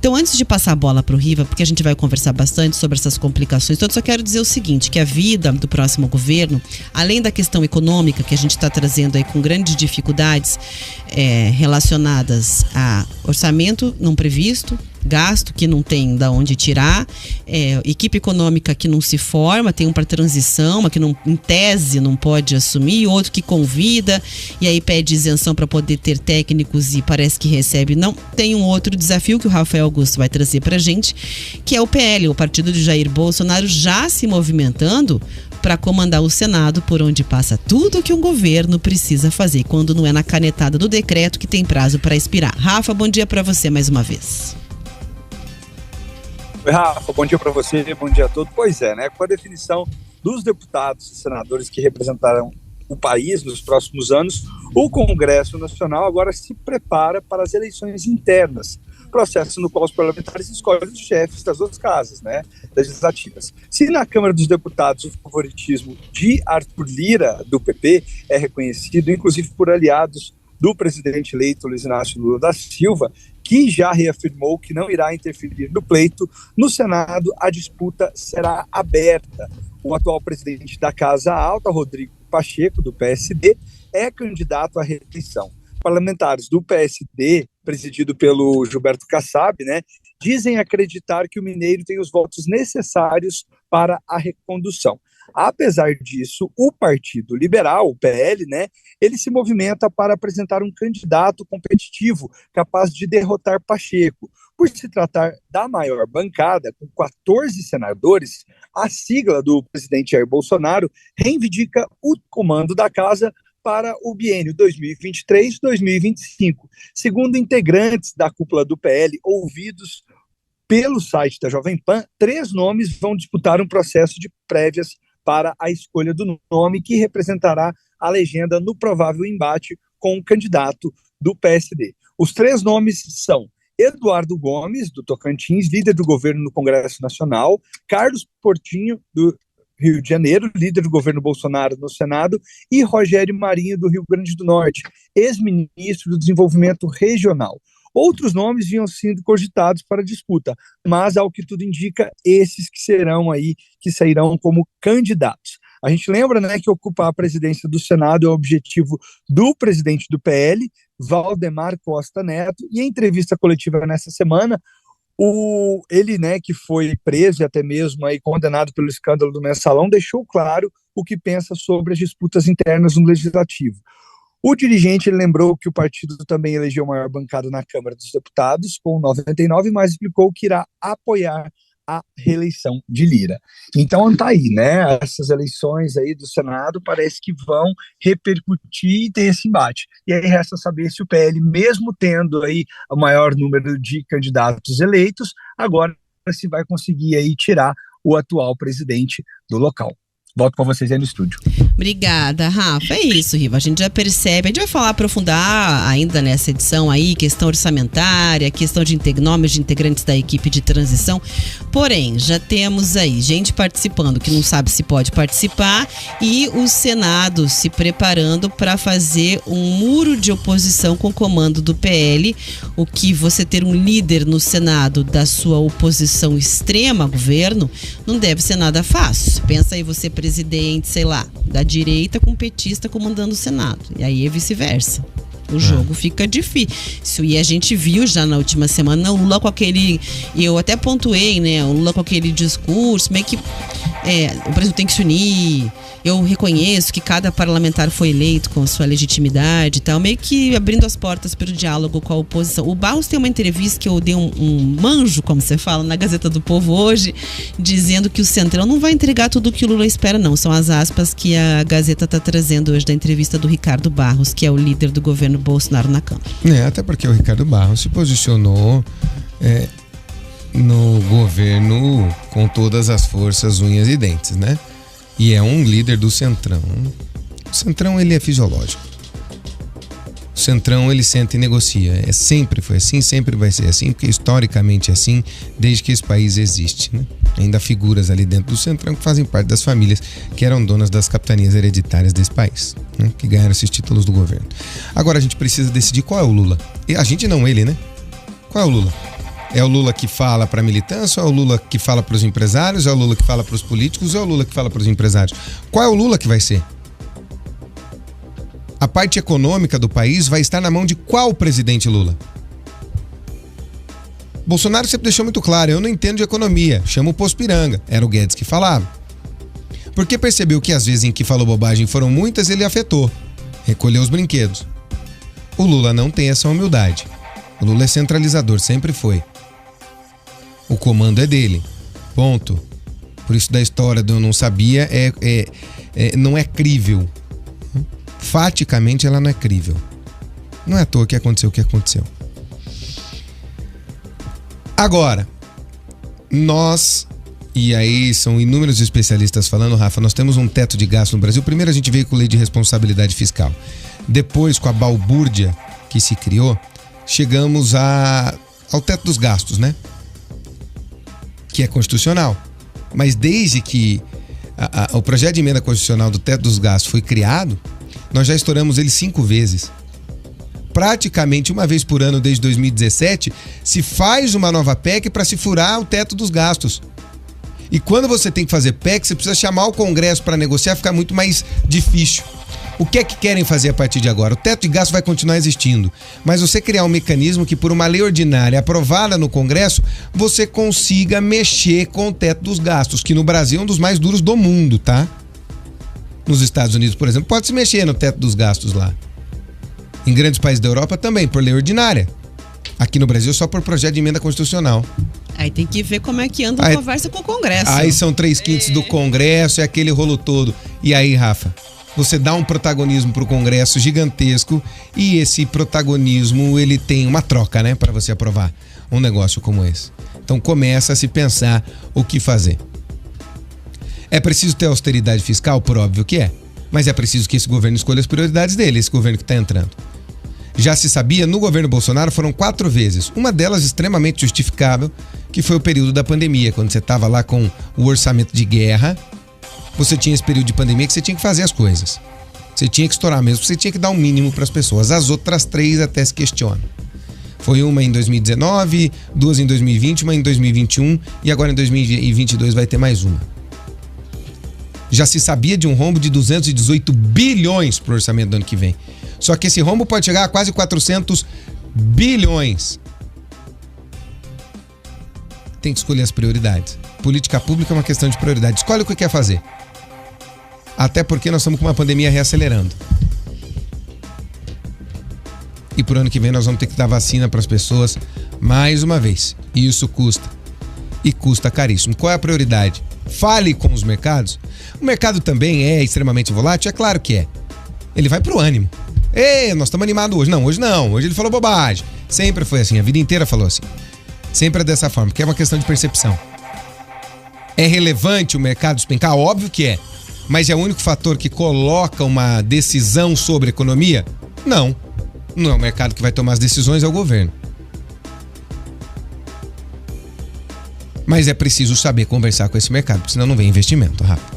Então, antes de passar a bola para o Riva, porque a gente vai conversar bastante sobre essas complicações, eu só quero dizer o seguinte, que a vida do próximo governo, além da questão econômica que a gente está trazendo aí com grandes dificuldades relacionadas a orçamento não previsto, gasto que não tem da onde tirar, equipe econômica que não se forma, tem um para transição, mas que não, em tese não pode assumir, outro que convida e aí pede isenção para poder ter técnicos e parece que recebe. Não, tem um outro desafio que o Rafael Augusto vai trazer pra gente, que é o PL, o partido de Jair Bolsonaro, já se movimentando para comandar o Senado, por onde passa tudo que um governo precisa fazer, quando não é na canetada do decreto que tem prazo para expirar. Rafa, bom dia para você mais uma vez. Oi, Rafa, bom dia para você, bom dia a todos. Pois é, né? Com a definição dos deputados e senadores que representarão o país nos próximos anos, o Congresso Nacional agora se prepara para as eleições internas, processo no qual os parlamentares escolhem os chefes das duas casas, né, legislativas. Se na Câmara dos Deputados o favoritismo de Arthur Lira, do PP, é reconhecido, inclusive por aliados do presidente eleito Luiz Inácio Lula da Silva, que já reafirmou que não irá interferir no pleito, no Senado a disputa será aberta. O atual presidente da Casa Alta, Rodrigo Pacheco, do PSD, é candidato à reeleição. Parlamentares do PSD, presidido pelo Gilberto Kassab, né, dizem acreditar que o mineiro tem os votos necessários para a recondução. Apesar disso, o Partido Liberal, o PL, né, ele se movimenta para apresentar um candidato competitivo capaz de derrotar Pacheco. Por se tratar da maior bancada, com 14 senadores, a sigla do presidente Jair Bolsonaro reivindica o comando da casa para o biênio 2023-2025. Segundo integrantes da cúpula do PL, ouvidos pelo site da Jovem Pan, 3 nomes vão disputar um processo de prévias para a escolha do nome que representará a legenda no provável embate com o candidato do PSD. Os 3 nomes são Eduardo Gomes, do Tocantins, líder do governo no Congresso Nacional, Carlos Portinho, do Rio de Janeiro, líder do governo Bolsonaro no Senado, e Rogério Marinho, do Rio Grande do Norte, ex-ministro do Desenvolvimento Regional. Outros nomes vinham sendo cogitados para a disputa, mas, ao que tudo indica, esses que sairão como candidatos. A gente lembra, né, que ocupar a presidência do Senado é o objetivo do presidente do PL, Valdemar Costa Neto, e em entrevista coletiva nessa semana, ele, né, que foi preso e até mesmo aí condenado pelo escândalo do Mensalão, deixou claro o que pensa sobre as disputas internas no Legislativo. O dirigente lembrou que o partido também elegeu a maior bancada na Câmara dos Deputados, com 99, mas explicou que irá apoiar a reeleição de Lira. Então tá aí, né? Essas eleições aí do Senado parece que vão repercutir e ter esse embate. E aí resta saber se o PL, mesmo tendo aí o maior número de candidatos eleitos, agora se vai conseguir aí tirar o atual presidente do local. Volto com vocês aí no estúdio. Obrigada, Rafa. É isso, Riva. A gente já percebe. A gente vai falar, aprofundar ainda nessa edição aí, questão orçamentária, questão de nomes de integrantes da equipe de transição. Porém, já temos aí gente participando que não sabe se pode participar e o Senado se preparando para fazer um muro de oposição com o comando do PL. O que você ter um líder no Senado da sua oposição extrema ao governo não deve ser nada fácil. Pensa aí você, presidente, sei lá, da direita com petista comandando o Senado. E aí é vice-versa. O jogo fica difícil. E a gente viu já na última semana o Lula com aquele... Eu até pontuei, né? O Lula com aquele discurso, meio que... o Brasil tem que se unir. Eu reconheço que cada parlamentar foi eleito com sua legitimidade e tal, meio que abrindo as portas para o diálogo com a oposição. O Barros tem uma entrevista que eu dei um manjo, como você fala, na Gazeta do Povo hoje, dizendo que o Centrão não vai entregar tudo o que o Lula espera, não. São as aspas que a Gazeta está trazendo hoje da entrevista do Ricardo Barros, que é o líder do governo Bolsonaro na Câmara. Até porque o Ricardo Barros se posicionou no governo com todas as forças, unhas e dentes, né? E é um líder do Centrão. O Centrão, ele é fisiológico. O Centrão, ele senta e negocia. Sempre foi assim, sempre vai ser assim, porque historicamente é assim, desde que esse país existe, né? Ainda há figuras ali dentro do Centrão que fazem parte das famílias que eram donas das capitanias hereditárias desse país, né? Que ganharam esses títulos do governo. Agora a gente precisa decidir qual é o Lula. A gente não, ele, né? Qual é o Lula? É o Lula que fala para a militância, ou é o Lula que fala para os empresários, é o Lula que fala para os políticos, ou é o Lula que fala para os empresários? Qual é o Lula que vai ser? A parte econômica do país vai estar na mão de qual presidente Lula? Bolsonaro sempre deixou muito claro, eu não entendo de economia, chama o Pospiranga, era o Guedes que falava. Porque percebeu que as vezes em que falou bobagem foram muitas, ele afetou, recolheu os brinquedos. O Lula não tem essa humildade. O Lula é centralizador, sempre foi. O comando é dele, ponto. Por isso da história do eu não sabia não é crível. Faticamente ela não é crível. Não é à toa que aconteceu o que aconteceu. Agora, nós, e aí são inúmeros especialistas falando, Rafa, nós temos um teto de gasto no Brasil. Primeiro a gente veio com a lei de responsabilidade fiscal. Depois, com a balbúrdia que se criou, chegamos ao teto dos gastos, né? Que é constitucional. Mas desde que o projeto de emenda constitucional do teto dos gastos foi criado, nós já estouramos ele 5 vezes. Praticamente uma vez por ano desde 2017, se faz uma nova PEC para se furar o teto dos gastos. E quando você tem que fazer PEC, você precisa chamar o Congresso para negociar, fica muito mais difícil. O que é que querem fazer a partir de agora? O teto de gasto vai continuar existindo, mas você criar um mecanismo que por uma lei ordinária aprovada no Congresso, você consiga mexer com o teto dos gastos, que no Brasil é um dos mais duros do mundo, tá? Nos Estados Unidos, por exemplo, pode se mexer no teto dos gastos lá. Em grandes países da Europa também, por lei ordinária. Aqui no Brasil só por projeto de emenda constitucional. Aí tem que ver como é que anda a conversa com o Congresso. Aí são 3/5 do Congresso, é aquele rolo todo. E aí, Rafa, você dá um protagonismo pro Congresso gigantesco e esse protagonismo, ele tem uma troca, né? Para você aprovar um negócio como esse. Então começa a se pensar o que fazer. É preciso ter austeridade fiscal? Por óbvio que é. Mas é preciso que esse governo escolha as prioridades dele, esse governo que está entrando. Já se sabia, no governo Bolsonaro foram 4 vezes. Uma delas extremamente justificável, que foi o período da pandemia, quando você estava lá com o orçamento de guerra. Você tinha esse período de pandemia que você tinha que fazer as coisas. Você tinha que estourar mesmo, você tinha que dar um mínimo para as pessoas. As outras 3 até se questionam. Foi uma em 2019, 2 em 2020, uma em 2021 e agora em 2022 vai ter mais uma. Já se sabia de um rombo de 218 bilhões para o orçamento do ano que vem. Só que esse rombo pode chegar a quase 400 bilhões. Tem que escolher as prioridades. Política pública é uma questão de prioridade. Escolhe o que quer fazer. Até porque nós estamos com uma pandemia reacelerando. E pro ano que vem nós vamos ter que dar vacina para as pessoas mais uma vez. E isso custa. E custa caríssimo. Qual é a prioridade? Fale com os mercados. O mercado também é extremamente volátil? É claro que é. Ele vai pro ânimo. Ei, nós estamos animados hoje. Não, hoje não. Hoje ele falou bobagem. Sempre foi assim. A vida inteira falou assim. Sempre é dessa forma, porque é uma questão de percepção. É relevante o mercado despencar? Óbvio que é. Mas é o único fator que coloca uma decisão sobre a economia? Não. Não é o mercado que vai tomar as decisões, é o governo. Mas é preciso saber conversar com esse mercado, porque senão não vem investimento, Rafa.